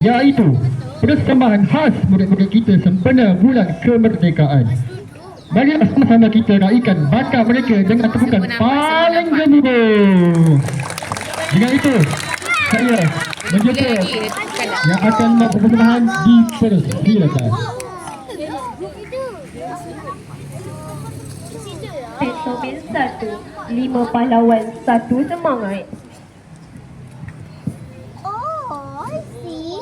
iaitu persembahan khas murid-murid kita sempena bulan kemerdekaan. Marilah sama-sama kita raikan bakat mereka dengan tepukan paling gemuruh. Dengan itu, saya menjemput yang akan membuat persembahan dipersilakan. Pentomin 1, 5 pahlawan 1 semangat. Oh, I see.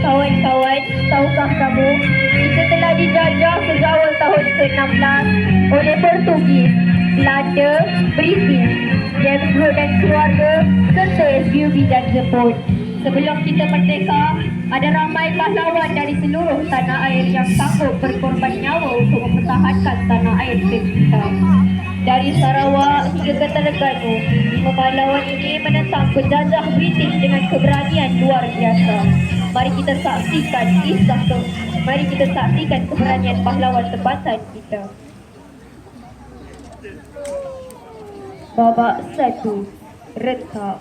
Kawan-kawan, tahukah kamu, kita telah dijajah sejak tahun ke-16 oleh Portugis, Belanda, British, James Brooke dan keluarga, serta SBUB dan Jepun. Sebelum kita merdeka, ada ramai pahlawan dari seluruh tanah air yang sanggup berkorban nyawa untuk mempertahankan tanah air kita. Dari Sarawak hingga ke Terengganu, 5 pahlawan ini menentang penjajah British dengan keberanian luar biasa. Mari kita saksikan keberanian pahlawan tempatan kita. Babak 1, Reka.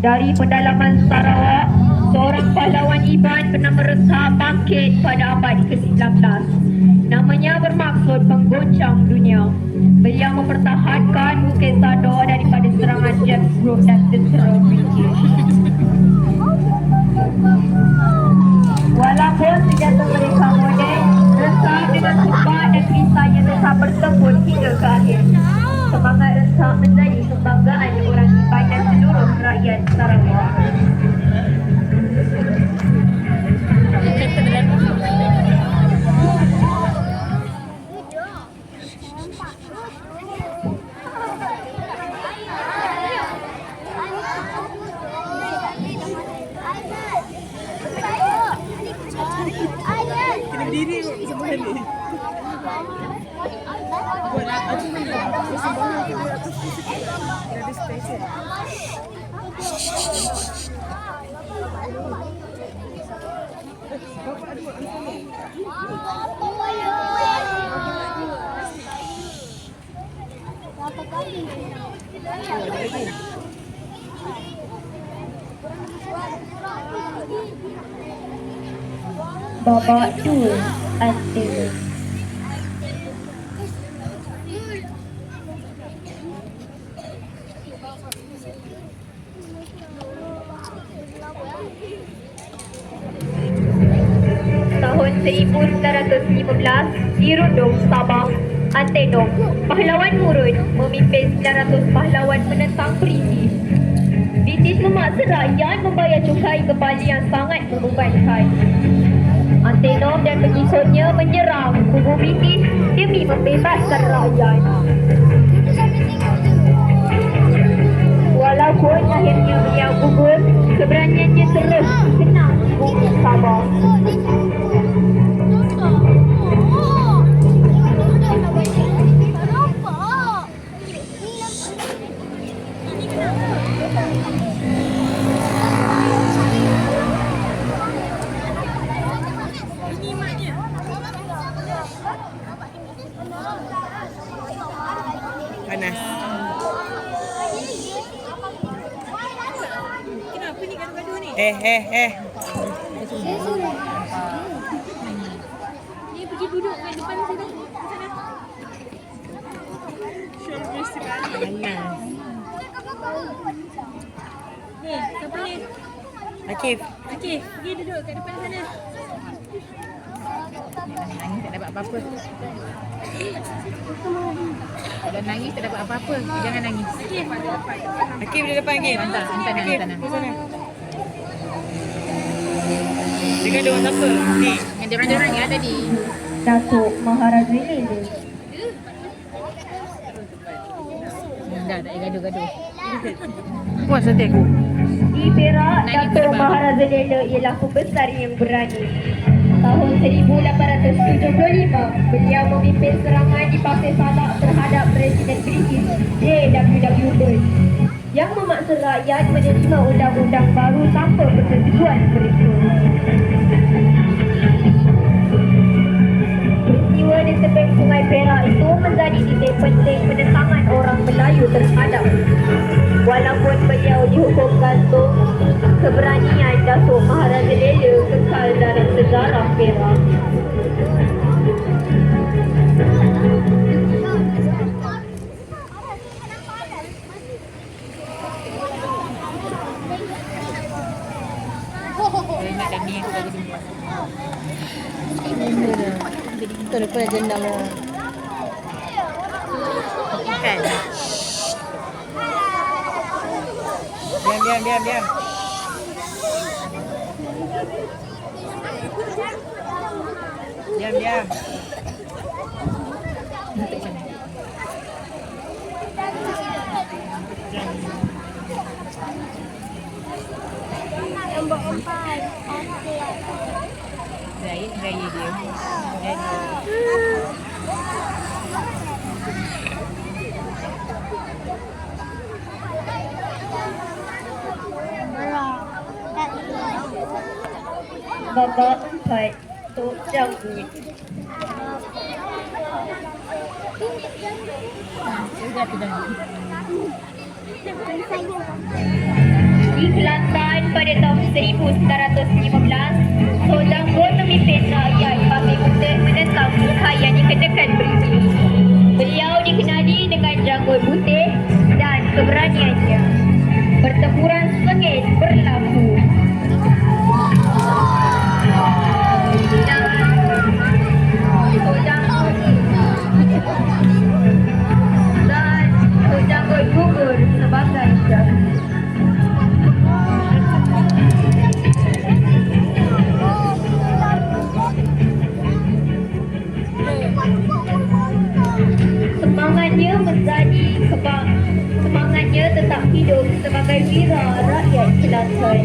Dari pedalaman Sarawak, seorang pahlawan Iban bernama Reka bangkit pada abad ke-19. Namanya bermaksud menggoncang dunia. Beliau mempertahankan Bukit Sador daripada serangan James Brooke dan tentera British. Walaupun senjata mereka moden, Reka dengan cepat dan kisahnya tetap bertempur hingga ke akhir. Semangat Reka menjadi kebanggaan orang Iban dan seluruh rakyat Sarawak. Kena berdiri kot sebelah ni. Buat aku ni sebelah kita atas sikit. Ada station. Bapak ada buat Berapa kali? Babak 2, Antara. Tahun 1915, di Rundung, Sabah, Antenong, pahlawan Murud memimpin 900 pahlawan menentang British. British memaksa rakyat membayar cukai kembali yang sangat membebankan. Antenong dan pengikutnya menyerang kubu British demi membebaskan rakyat. Walaupun akhirnya beliau gugur, keberaniannya terus dikenang di bumi Sabah. panas. Kenapa ni gaduh-gaduh ni? Saya suruh. Ni pergi duduk kat depan sana. Syul festival. Panas. Ni, siapa ni? Akif, pergi duduk kat depan sana. Nangis tak dapat apa-apa. Kalau nangis tak dapat apa-apa. Jangan nangis. Akif di depan Akif. Hantar Akif. Di sana. Dengan dia orang siapa? Ni. Dengan dia orang yang ada tadi. Datuk Maharaja Lele. Dah tak payah gaduh-gaduh. Puas hati aku. Di Perak, Nangis Datuk terbang. Maharaja Lele ialah pembesar yang berani. Tahun 1875, beliau memimpin serangan di Pasir Salak terhadap Presiden British J.W.W. Bush yang memaksa rakyat menerima undang-undang baru tanpa persetujuan mereka. Peristiwa di tebing Sungai Perak itu menjadi titik penting penentangan orang Melayu terhadap. Walaupun beliau dihukum gantung, keberanian Datuk Maharaja Lela kekal dalam sejarah Perak. Saya ingat dah ni aku dah jadi buat. Itu depan agenda lah. Kan? Diam. Diam. Nombor 4. Raya dia. Dan Babak 4, Tok Janggut. sudah tu dah. Di Kelantan pada tahun 1915, Tok Janggut memimpin rakyat Pamir Butet menentang Murhai yang dikenakan British. Beliau dikenali dengan janggut putih dan keberaniannya. Pertempuran sengit berlaku. Dan Tok Janggut gugur sebagai syahid. Semangatnya tetap hidup sebagai wira rakyat Kelantan.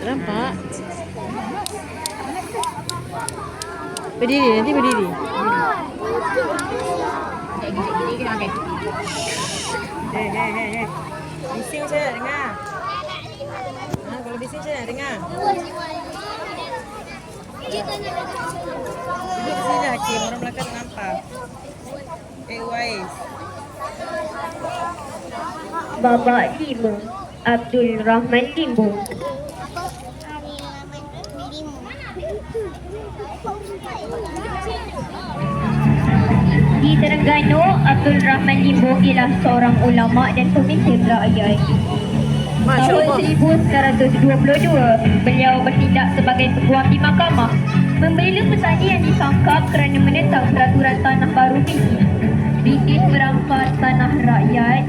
Nampak? Berdiri, nanti berdiri. Gini kena makan. Bising saya nak dengar. Kalau bising saya nak dengar. Duduk sini lah Kim, orang belakang tak nampak. Wise. Babak 5, Abdul Rahman Limbung. Di Terengganu, Abdul Rahman Limbung ialah seorang ulama dan pemimpin rakyat. Tahun 1922, beliau bertindak sebagai peguam di mahkamah membela petani yang ditangkap kerana menentang peraturan tanah baru British. British merampas tanah rakyat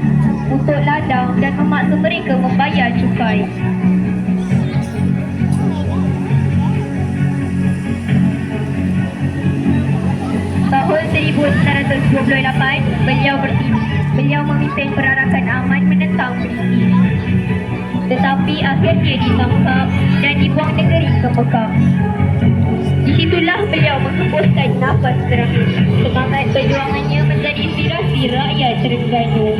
untuk ladang dan memaksa mereka membayar cukai. Tahun 1928, beliau memimpin perarakan aman menentang British. Tetapi akhirnya ditangkap dan dibuang negeri ke Mekah. Di situlah beliau menghembuskan nafas terakhir. Semangat perjuangannya menjadi inspirasi rakyat Terengganu.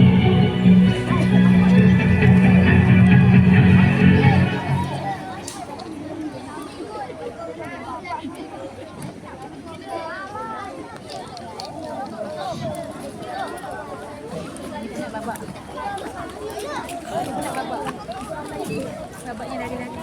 Sahabatnya lari-lari.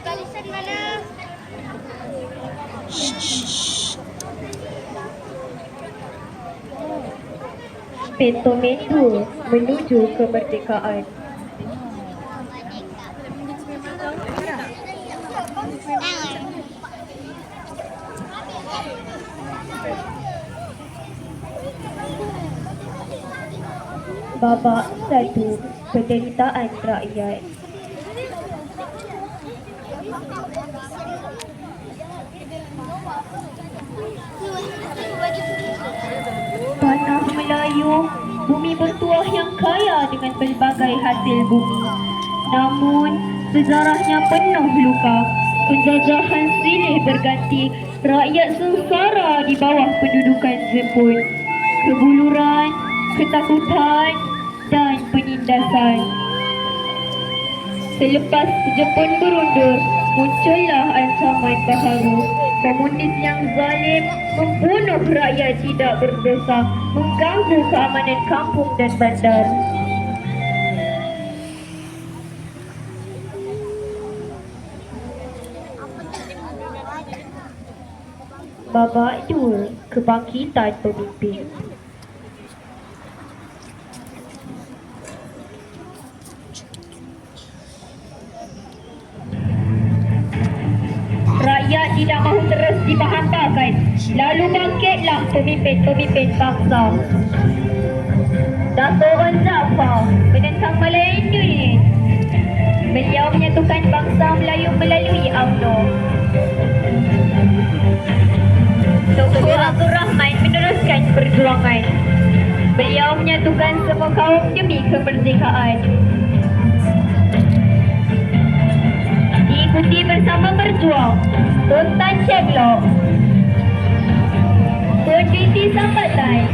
Barisan mana? Pentomedu menuju kemerdekaan. Babak 1. Penderitaan rakyat. Tanah Melayu, bumi bertuah yang kaya dengan pelbagai hasil bumi. Namun, sejarahnya penuh luka. Penjajahan silih berganti, rakyat sengsara di bawah pendudukan Jepun. Kebuluran, ketakutan dan penindasan. Selepas Jepun berundur, muncullah ancaman baharu. Komunis yang zalim membunuh rakyat tidak berdosa, mengganggu keamanan kampung dan bandar. Babak 2. Kebangkitan pemimpin. Rakyat tidak mahu terus dibahampakan. Lalu bangkitlah pemimpin-pemimpin bangsa. Dato' Wan Zafar menentang Malaya Indonesia. Beliau menyatukan bangsa Melayu melalui UMNO. Tunku Abdul Rahman meneruskan perjuangan. Beliau menyatukan semua kaum demi kemerdekaan. Diikuti bersama berjuang Tun Tan Cheng Lock, Tun Witi Sambatan,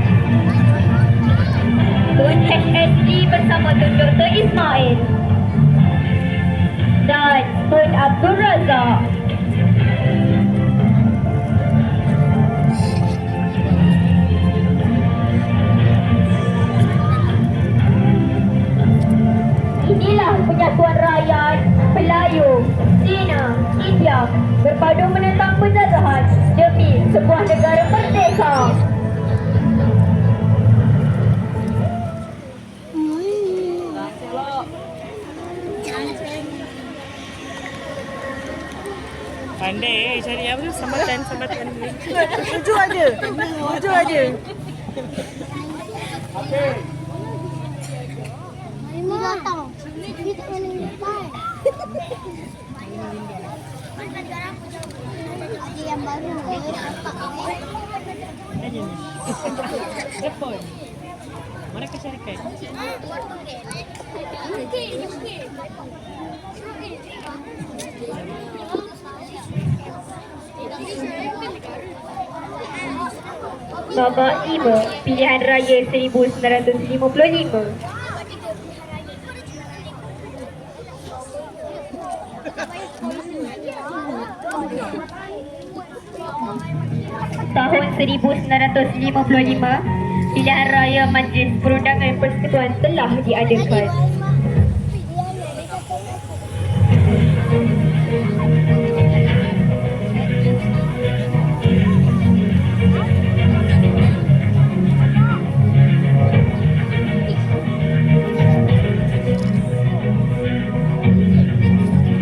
Tun HSG bersama Tun Dr. Ismail dan Tun Abdul Razak. Inilah penyatuan rakyat Melayu, Cina, India berpadu menentang penjajahan demi sebuah negara merdeka. Pandai cari apa tu sambatan ni. Tujuh aja. Tujuh aja. Yang baru Jepun. Mana kesyarikat? Babak 5. Pilihan Raya 1955. Tahun 1955, pilihan raya Majlis Perundangan Persekutuan telah diadakan.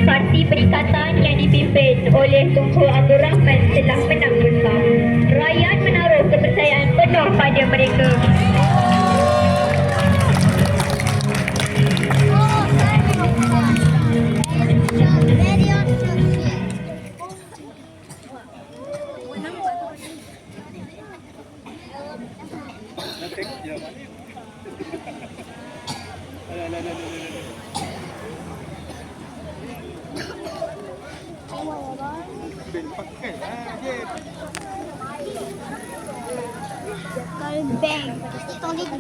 Parti Perikatan yang dipimpin oleh Tunku Abdul Rahman telah menang besar. Rakyat menaruh kepercayaan penuh pada mereka. Bang, tolong bang.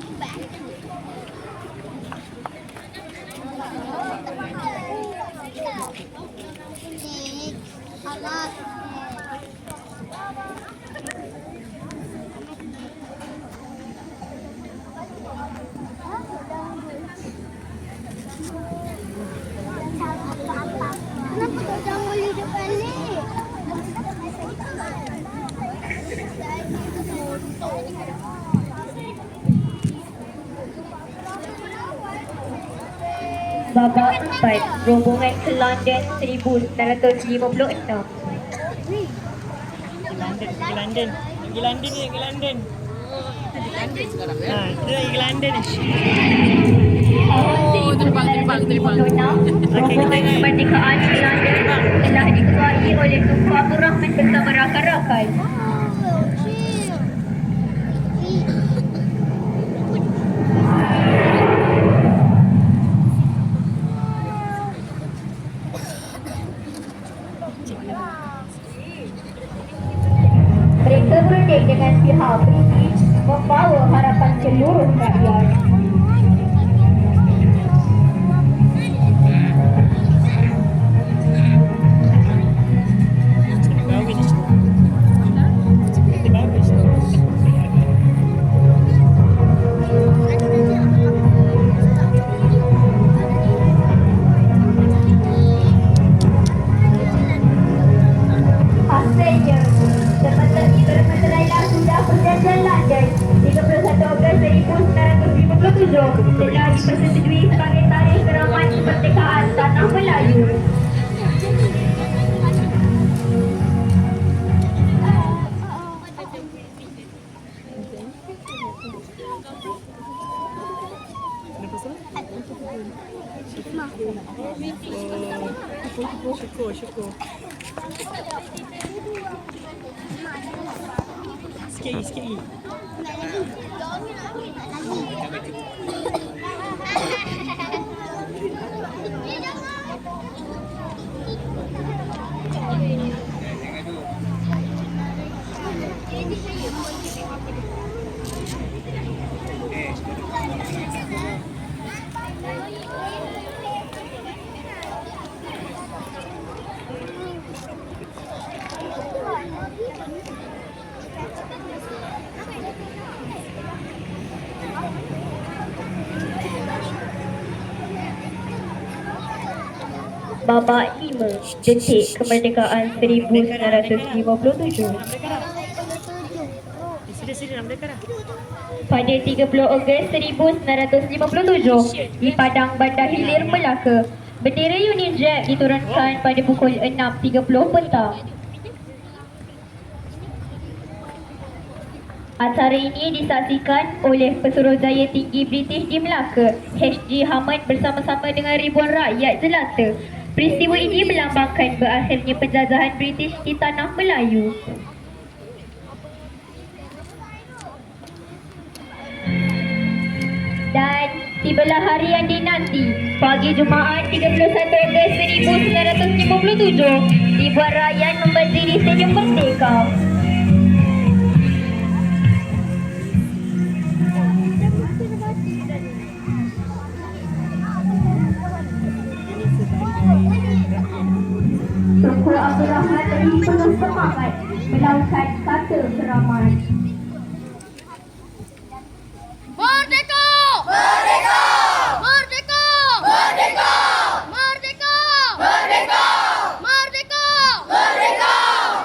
Alat. Kenapa kau jangan boleh depan ni? Babak 4, rombongan ke London 1956. Pergi London. Pergi London ni, pergi London. Ha, kita nak pergi London ni. Tahun 1956, rombongan kemerdekaan ke London telah diketuai oleh Tunku Abdul Rahman bersama rakan-rakan. Mereka berdek dengan pihak British membawa harapan seluruh rakyat. Bagus. Kita bagus. Hasilnya, Semeterai sudah perjanjian London 31 Ogos 1957 telah dipersetujui sebagai tarikh keramat kemerdekaan Tanah Melayu. Syukur. Sikit lagi. Babak 5, detik kemerdekaan 1957. Sini nak merdeka dah. Pada 30 Ogos 1957 di Padang Bandar Hilir, Melaka, bendera Union Jack diturunkan pada pukul 6.30 petang. Acara ini disaksikan oleh Pesuruhjaya Tinggi British di Melaka, H.G. Hammond bersama-sama dengan ribuan rakyat jelata. Peristiwa ini melambangkan berakhirnya penjajahan British di Tanah Melayu. Dan tibalah hari yang dinanti, pagi Jumaat 31 Ogos 1957, ribuan rakyat membadiri Stadium Merdeka. Tunku Abdul Rahman lebih penuh semangat melakukan kata keramat. Merdeka! Merdeka! Merdeka! Merdeka! Merdeka! Merdeka! Merdeka! Merdeka!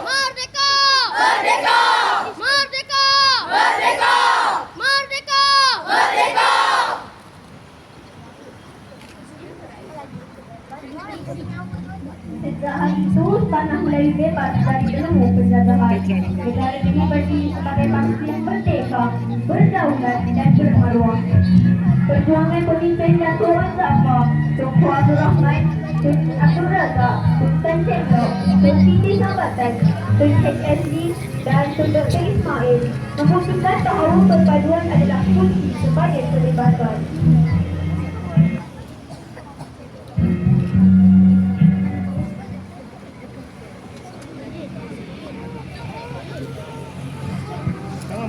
Merdeka! Merdeka! Merdeka! Merdeka! Merdeka! Merdeka! Sejak hari itu, Tanah Melayu bebas dari belenggu penjajahan. Negara ini berdiri sebagai bangsa yang merdeka, berdaulat dan bermaruah. Perjuangan pemimpin yang Tuan Zafar, Tunku Abdul Rahman, Tun Abdul Razak, Tun Tan Cendok, Tun Siti Sambatan, Tun HSD dan Tun Dr. Ismail membuktikan bahawa perpaduan adalah kunci sebagai kebebasan.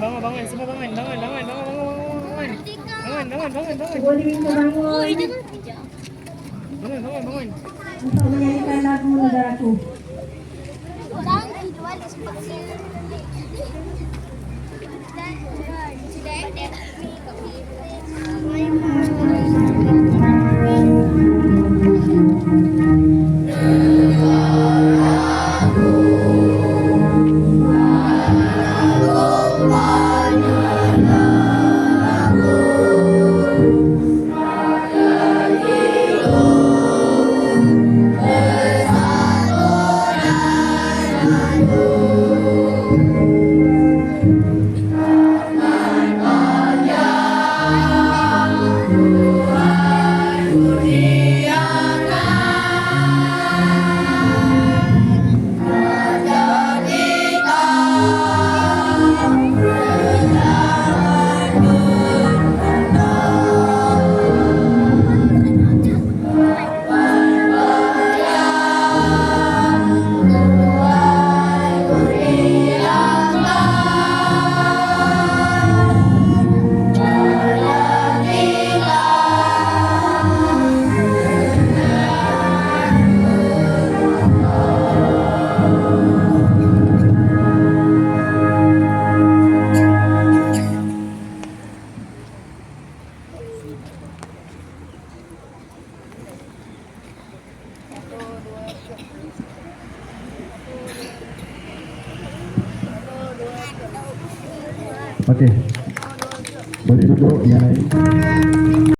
Bangun, semua bangun. Boleh minta bangun Bangun. untuk menyanyikan lagu negaraku. Orang tidur ada sebab Oh Okey. Boleh duduk yang lain.